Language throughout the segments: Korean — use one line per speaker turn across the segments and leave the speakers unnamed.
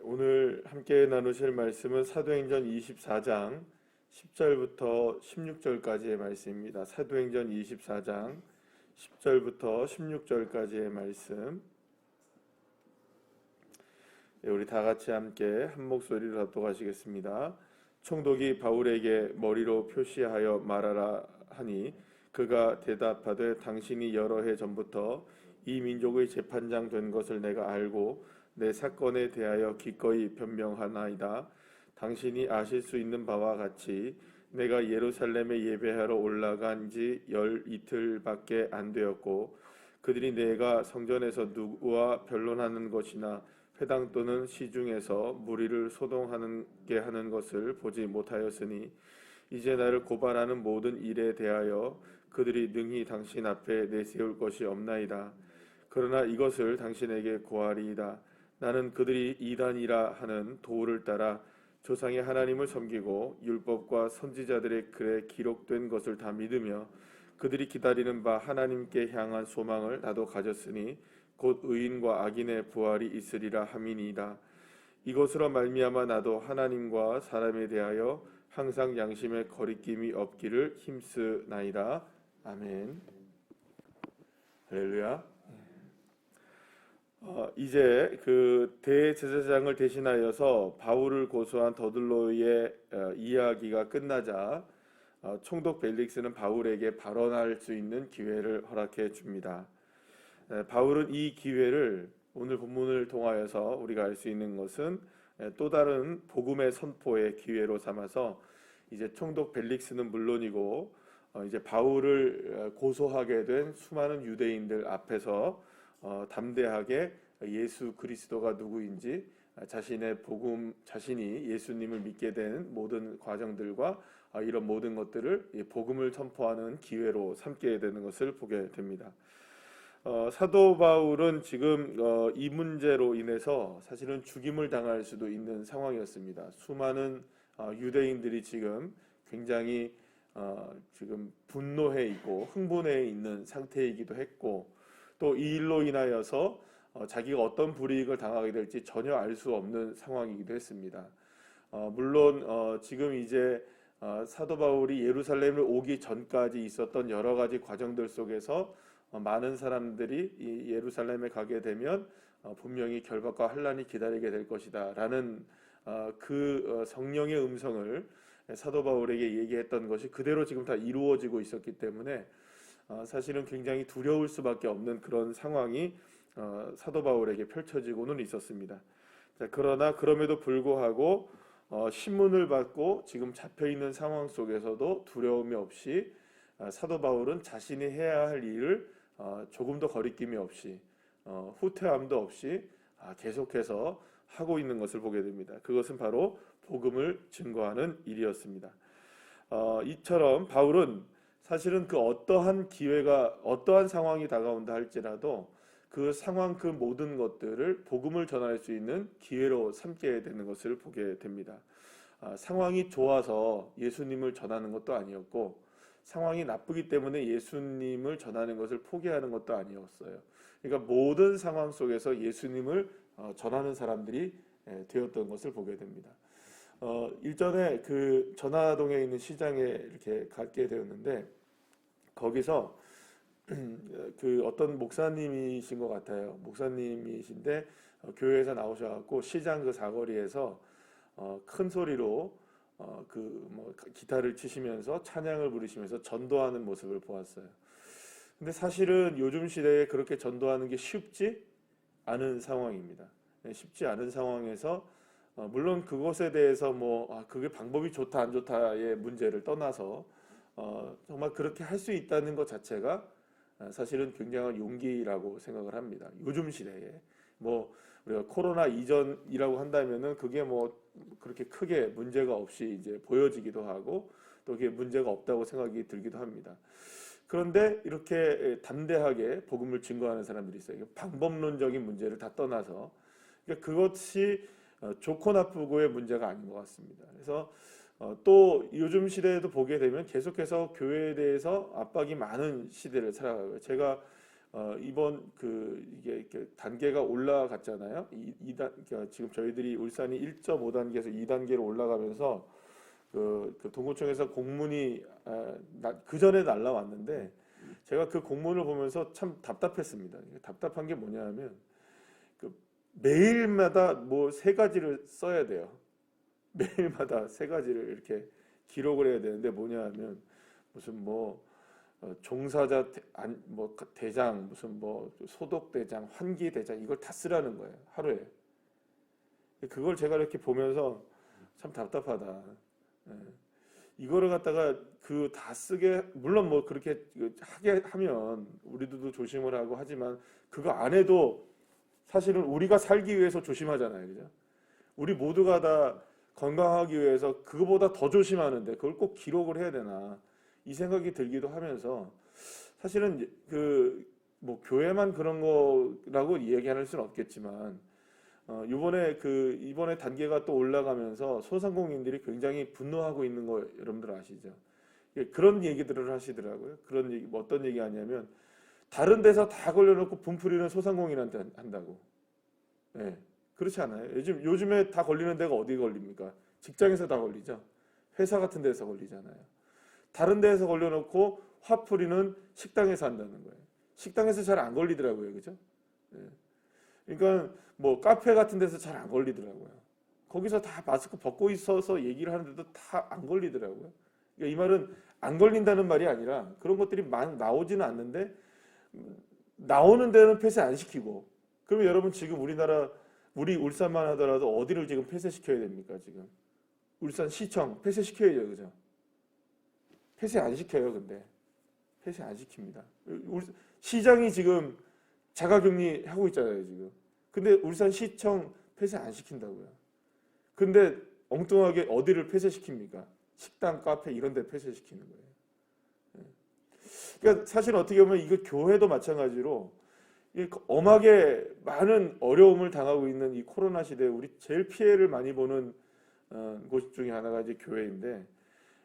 오늘 함께 나누실 말씀은 사도행전 24장 10절부터 16절까지의 말씀입니다. 사도행전 24장 10절부터 16절까지의 말씀. 우리 다 같이 함께 한 목소리로 합독하시겠습니다. 총독이 바울에게 머리로 표시하여 말하라 하니 그가 대답하되 당신이 여러 해 전부터 이 민족의 재판장 된 것을 내가 알고 내 사건에 대하여 기꺼이 변명하나이다. 당신이 아실 수 있는 바와 같이 내가 예루살렘에 예배하러 올라간 지 이틀밖에 안 되었고 그들이 내가 성전에서 누구와 변론하는 것이나 회당 또는 시중에서 무리를 소동하게 하는 것을 보지 못하였으니 이제 나를 고발하는 모든 일에 대하여 그들이 능히 당신 앞에 내세울 것이 없나이다. 그러나 이것을 당신에게 고하리이다. 나는 그들이 이단이라 하는 도를 따라 조상의 하나님을 섬기고 율법과 선지자들의 글에 기록된 것을 다 믿으며 그들이 기다리는 바 하나님께 향한 소망을 나도 가졌으니 곧 의인과 악인의 부활이 있으리라 함이니이다. 이것으로 말미암아 나도 하나님과 사람에 대하여 항상 양심에 거리낌이 없기를 힘쓰나이다. 아멘. 할렐루야. 이제 그 대제사장을 대신하여서 바울을 고소한 더들로의 이야기가 끝나자 총독 벨릭스는 바울에게 발언할 수 있는 기회를 허락해 줍니다. 바울은 이 기회를 오늘 본문을 통하여서 우리가 알 수 있는 것은 또 다른 복음의 선포의 기회로 삼아서 이제 총독 벨릭스는 물론이고 이제 바울을 고소하게 된 수많은 유대인들 앞에서 담대하게 예수 그리스도가 누구인지 자신의 복음, 자신이 예수님을 믿게 된 모든 과정들과 이런 모든 것들을 복음을 선포하는 기회로 삼게 되는 것을 보게 됩니다. 사도 바울은 지금 이 문제로 인해서 사실은 죽임을 당할 수도 있는 상황이었습니다. 수많은 유대인들이 지금 굉장히 지금 분노해 있고 흥분해 있는 상태이기도 했고 또 이 일로 인하여서 자기가 어떤 불이익을 당하게 될지 전혀 알 수 없는 상황이기도 했습니다. 물론 지금 이제 사도 바울이 예루살렘을 오기 전까지 있었던 여러 가지 과정들 속에서 많은 사람들이 이 예루살렘에 가게 되면 분명히 결박과 환란이 기다리게 될 것이다 라는 그 성령의 음성을 사도 바울에게 얘기했던 것이 그대로 지금 다 이루어지고 있었기 때문에 사실은 굉장히 두려울 수밖에 없는 그런 상황이 사도 바울에게 펼쳐지고는 있었습니다. 자, 그러나 그럼에도 불구하고 신문을 받고 지금 잡혀있는 상황 속에서도 두려움이 없이 사도 바울은 자신이 해야 할 일을 조금도 거리낌이 없이 후퇴함도 없이 계속해서 하고 있는 것을 보게 됩니다. 그것은 바로 복음을 증거하는 일이었습니다. 이처럼 바울은 사실은 그 어떠한 기회가 어떠한 상황이 다가온다 할지라도 그 상황 그 모든 것들을 복음을 전할 수 있는 기회로 삼게 되는 것을 보게 됩니다. 상황이 좋아서 예수님을 전하는 것도 아니었고 상황이 나쁘기 때문에 예수님을 전하는 것을 포기하는 것도 아니었어요. 그러니까 모든 상황 속에서 예수님을 전하는 사람들이 되었던 것을 보게 됩니다. 일전에 그 전화동에 있는 시장에 이렇게 가게 되었는데 거기서 그 어떤 목사님이신 것 같아요. 목사님이신데 교회에서 나오셔갖고 시장 그 사거리에서 큰 소리로 그 뭐 기타를 치시면서 찬양을 부르시면서 전도하는 모습을 보았어요. 근데 사실은 요즘 시대에 그렇게 전도하는 게 쉽지 않은 상황입니다. 쉽지 않은 상황에서 물론 그것에 대해서 뭐 그게 방법이 좋다 안 좋다의 문제를 떠나서 정말 그렇게 할 수 있다는 것 자체가 사실은 굉장한 용기라고 생각을 합니다. 요즘 시대에 뭐 우리가 코로나 이전이라고 한다면은 그게 뭐 그렇게 크게 문제가 없이 이제 보여지기도 하고 또 그게 문제가 없다고 생각이 들기도 합니다. 그런데 이렇게 담대하게 복음을 증거하는 사람들이 있어요. 방법론적인 문제를 다 떠나서 그러니까 그것이 좋고 나쁘고의 문제가 아닌 것 같습니다. 그래서 또 요즘 시대에도 보게 되면 계속해서 교회에 대해서 압박이 많은 시대를 살아가고요. 제가 이번 이게 이렇게 단계가 올라갔잖아요. 그러니까 지금 저희들이 울산이 1.5단계에서 2단계로 올라가면서 그 동구청에서 공문이 그 전에 날라왔는데 제가 그 공문을 보면서 참 답답했습니다. 답답한 게 뭐냐면 매일마다 뭐 세 가지를 써야 돼요. 매일마다 세 가지를 이렇게 기록을 해야 되는데 뭐냐 하면 무슨 종사자 대장, 무슨 소독 대장, 환기 대장 이걸 다 쓰라는 거예요. 하루에. 그걸 제가 이렇게 보면서 참 답답하다. 이거를 갖다가 다 쓰게, 물론 그렇게 하게 하면 우리들도 조심을 하고 하지만 그거 안 해도 사실은 우리가 살기 위해서 조심하잖아요. 그죠? 우리 모두가 다 건강하기 위해서 그거보다 더 조심하는데 그걸 꼭 기록을 해야 되나 이 생각이 들기도 하면서 사실은 교회만 그런 거라고 이야기할 수는 없겠지만 이번에 단계가 또 올라가면서 소상공인들이 굉장히 분노하고 있는 거 여러분들 아시죠? 그런 얘기들을 하시더라고요. 그런 얘기, 어떤 얘기 하냐면 다른 데서 다 걸려놓고 분풀이는 소상공인한테 한다고. 네, 그렇지 않아요? 요즘에 다 걸리는 데가 어디 걸립니까? 직장에서 다 걸리죠. 회사 같은 데서 걸리잖아요. 다른 데에서 걸려놓고 화풀이는 식당에서 한다는 거예요. 식당에서 잘 안 걸리더라고요, 그죠? 네. 그러니까 카페 같은 데서 잘 안 걸리더라고요. 거기서 다 마스크 벗고 있어서 얘기를 하는데도 다 안 걸리더라고요. 그러니까 이 말은 안 걸린다는 말이 아니라 그런 것들이 많이 나오지는 않는데 나오는 데는 폐쇄 안 시키고 그러면 여러분 지금 우리 울산만 하더라도 어디를 지금 폐쇄시켜야 됩니까? 지금 울산시청 폐쇄시켜야죠, 그죠? 폐쇄 안 시켜요, 근데 폐쇄 안 시킵니다. 시장이 지금 자가격리 하고 있잖아요, 지금. 근데 울산시청 폐쇄 안 시킨다고요. 근데 엉뚱하게 어디를 폐쇄시킵니까? 식당, 카페 이런 데 폐쇄시키는 거예요. 그러니까 사실 어떻게 보면 이거 교회도 마찬가지로 엄하게 많은 어려움을 당하고 있는 이 코로나 시대에 우리 제일 피해를 많이 보는 곳 중에 하나가 이제 교회인데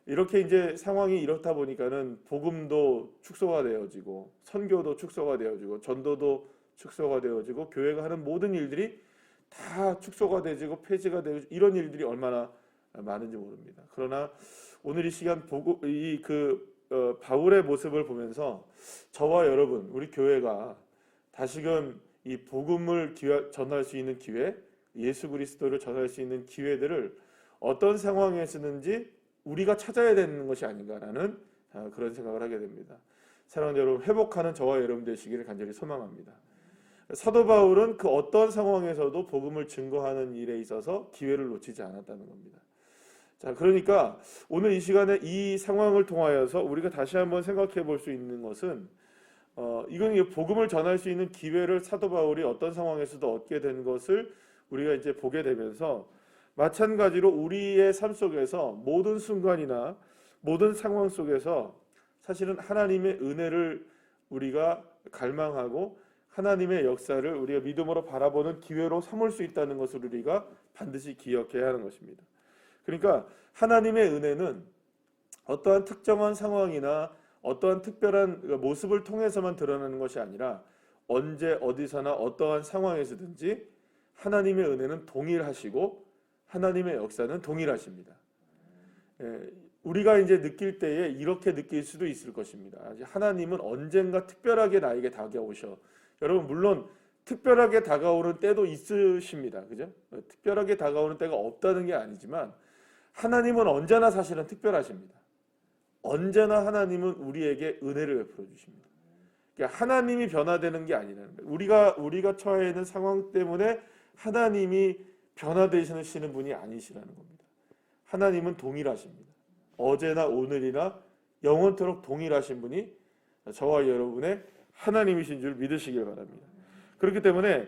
이렇게 이제 상황이 이렇다 보니까는 복음도 축소가 되어지고 선교도 축소가 되어지고 전도도 축소가 되어지고 교회가 하는 모든 일들이 다 축소가 되어지고 폐지가 되어지고 이런 일들이 얼마나 많은지 모릅니다. 그러나 오늘 이 시간 바울의 모습을 보면서 저와 여러분 우리 교회가 다시금 이 복음을 전할 수 있는 기회, 예수 그리스도를 전할 수 있는 기회들을 어떤 상황에서든지 우리가 찾아야 되는 것이 아닌가라는 그런 생각을 하게 됩니다. 사랑하는 여러분, 회복하는 저와 여러분 되시기를 간절히 소망합니다. 사도 바울은 그 어떤 상황에서도 복음을 증거하는 일에 있어서 기회를 놓치지 않았다는 겁니다. 자, 그러니까 오늘 이 시간에 이 상황을 통하여서 우리가 다시 한번 생각해 볼 수 있는 것은 이건 복음을 전할 수 있는 기회를 사도 바울이 어떤 상황에서도 얻게 된 것을 우리가 이제 보게 되면서 마찬가지로 우리의 삶 속에서 모든 순간이나 모든 상황 속에서 사실은 하나님의 은혜를 우리가 갈망하고 하나님의 역사를 우리가 믿음으로 바라보는 기회로 삼을 수 있다는 것을 우리가 반드시 기억해야 하는 것입니다. 그러니까 하나님의 은혜는 어떠한 특정한 상황이나 어떠한 특별한 모습을 통해서만 드러나는 것이 아니라 언제 어디서나 어떠한 상황에서든지 하나님의 은혜는 동일하시고 하나님의 역사는 동일하십니다. 우리가 이제 느낄 때에 이렇게 느낄 수도 있을 것입니다. 하나님은 언젠가 특별하게 나에게 다가오셔. 여러분 물론 특별하게 다가오는 때도 있으십니다. 그죠? 특별하게 다가오는 때가 없다는 게 아니지만 하나님은 언제나 사실은 특별하십니다. 언제나 하나님은 우리에게 은혜를 베풀어 주십니다. 그러니까 하나님이 변화되는 게 아니라는 거예요. 우리가 처해 있는 상황 때문에 하나님이 변화되시는 분이 아니시라는 겁니다. 하나님은 동일하십니다. 어제나 오늘이나 영원토록 동일하신 분이 저와 여러분의 하나님이신 줄 믿으시길 바랍니다. 그렇기 때문에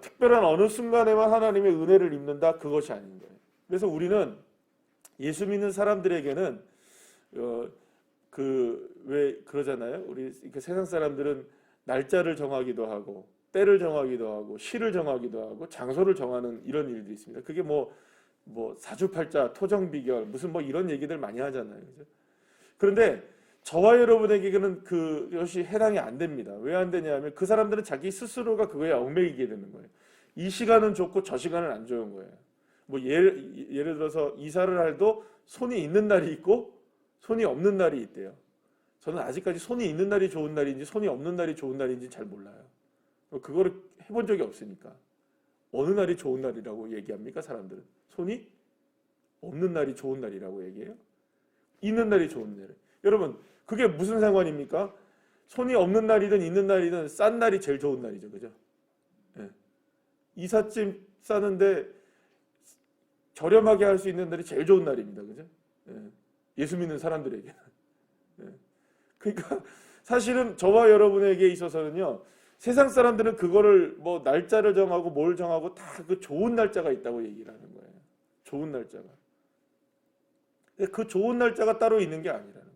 특별한 어느 순간에만 하나님의 은혜를 입는다 그것이 아닌 거예요. 그래서 우리는 예수 믿는 사람들에게는 왜 그러잖아요. 우리 세상 사람들은 날짜를 정하기도 하고 때를 정하기도 하고 시를 정하기도 하고 장소를 정하는 이런 일들이 있습니다. 그게 사주팔자, 토정비결 무슨 이런 얘기들 많이 하잖아요. 그죠? 그런데 저와 여러분에게는 그것이 해당이 안 됩니다. 왜 안 되냐면 그 사람들은 자기 스스로가 그거에 얽매이게 되는 거예요. 이 시간은 좋고 저 시간은 안 좋은 거예요. 뭐 예를 들어서 이사를 해도 손이 있는 날이 있고 손이 없는 날이 있대요. 저는 아직까지 손이 있는 날이 좋은 날인지 손이 없는 날이 좋은 날인지 잘 몰라요. 그거를 해본 적이 없으니까. 어느 날이 좋은 날이라고 얘기합니까, 사람들은? 손이 없는 날이 좋은 날이라고 얘기해요? 있는 날이 좋은 날. 여러분, 그게 무슨 상관입니까? 손이 없는 날이든 있는 날이든 싼 날이 제일 좋은 날이죠. 그죠? 예. 이삿짐 싸는데 저렴하게 할 수 있는 날이 제일 좋은 날입니다. 그죠? 예. 예수 믿는 사람들에게는. 예. 그러니까 사실은 저와 여러분에게 있어서는요. 세상 사람들은 그거를 뭐 날짜를 정하고 뭘 정하고 다 그 좋은 날짜가 있다고 얘기를 하는 거예요. 좋은 날짜가. 근데 그 좋은 날짜가 따로 있는 게 아니라는 거죠.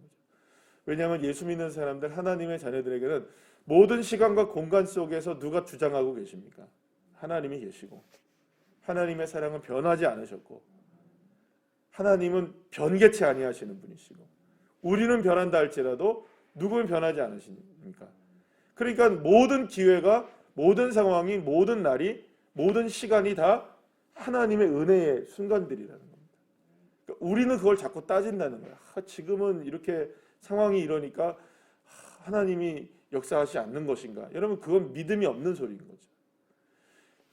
왜냐하면 예수 믿는 사람들, 하나님의 자녀들에게는 모든 시간과 공간 속에서 누가 주장하고 계십니까? 하나님이 계시고 하나님의 사랑은 변하지 않으셨고 하나님은 변개치 아니하시는 분이시고 우리는 변한다 할지라도 누구는 변하지 않으십니까? 그러니까 모든 기회가, 모든 상황이, 모든 날이, 모든 시간이 다 하나님의 은혜의 순간들이라는 겁니다. 그러니까 우리는 그걸 자꾸 따진다는 거야. 지금은 이렇게 상황이 이러니까 하나님이 역사하지 않는 것인가? 여러분, 그건 믿음이 없는 소리인 거죠.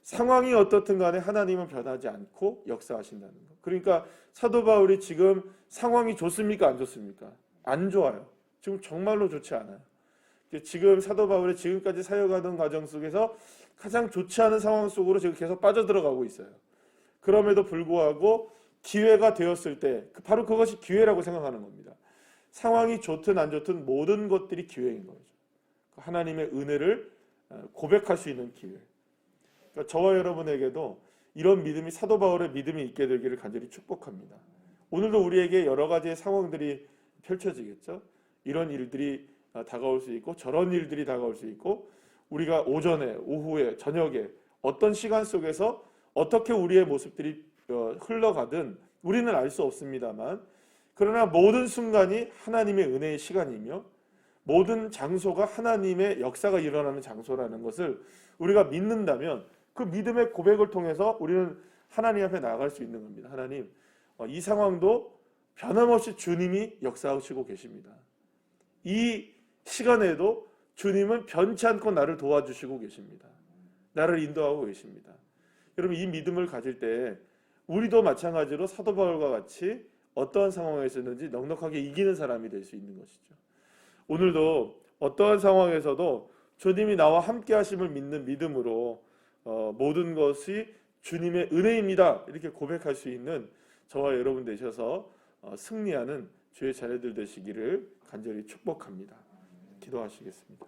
상황이 어떻든 간에 하나님은 변하지 않고 역사하신다는 거. 그러니까 사도 바울이 지금 상황이 좋습니까? 안 좋습니까? 안 좋아요. 지금 정말로 좋지 않아요. 지금 사도 바울이 지금까지 사역하던 과정 속에서 가장 좋지 않은 상황 속으로 지금 계속 빠져들어가고 있어요. 그럼에도 불구하고 기회가 되었을 때 바로 그것이 기회라고 생각하는 겁니다. 상황이 좋든 안 좋든 모든 것들이 기회인 거죠. 하나님의 은혜를 고백할 수 있는 기회. 그러니까 저와 여러분에게도 이런 믿음이, 사도 바울의 믿음이 있게 되기를 간절히 축복합니다. 오늘도 우리에게 여러 가지의 상황들이 펼쳐지겠죠. 이런 일들이 다가올 수 있고 저런 일들이 다가올 수 있고 우리가 오전에, 오후에, 저녁에 어떤 시간 속에서 어떻게 우리의 모습들이 흘러가든 우리는 알 수 없습니다만, 그러나 모든 순간이 하나님의 은혜의 시간이며 모든 장소가 하나님의 역사가 일어나는 장소라는 것을 우리가 믿는다면 그 믿음의 고백을 통해서 우리는 하나님 앞에 나아갈 수 있는 겁니다. 하나님, 이 상황도 변함없이 주님이 역사하시고 계십니다. 이 시간에도 주님은 변치 않고 나를 도와주시고 계십니다. 나를 인도하고 계십니다. 여러분, 이 믿음을 가질 때 우리도 마찬가지로 사도 바울과 같이 어떠한 상황에서든지 넉넉하게 이기는 사람이 될 수 있는 것이죠. 오늘도 어떠한 상황에서도 주님이 나와 함께 하심을 믿는 믿음으로 모든 것이 주님의 은혜입니다, 이렇게 고백할 수 있는 저와 여러분 되셔서 승리하는 주의 자녀들 되시기를 간절히 축복합니다. 기도하시겠습니다.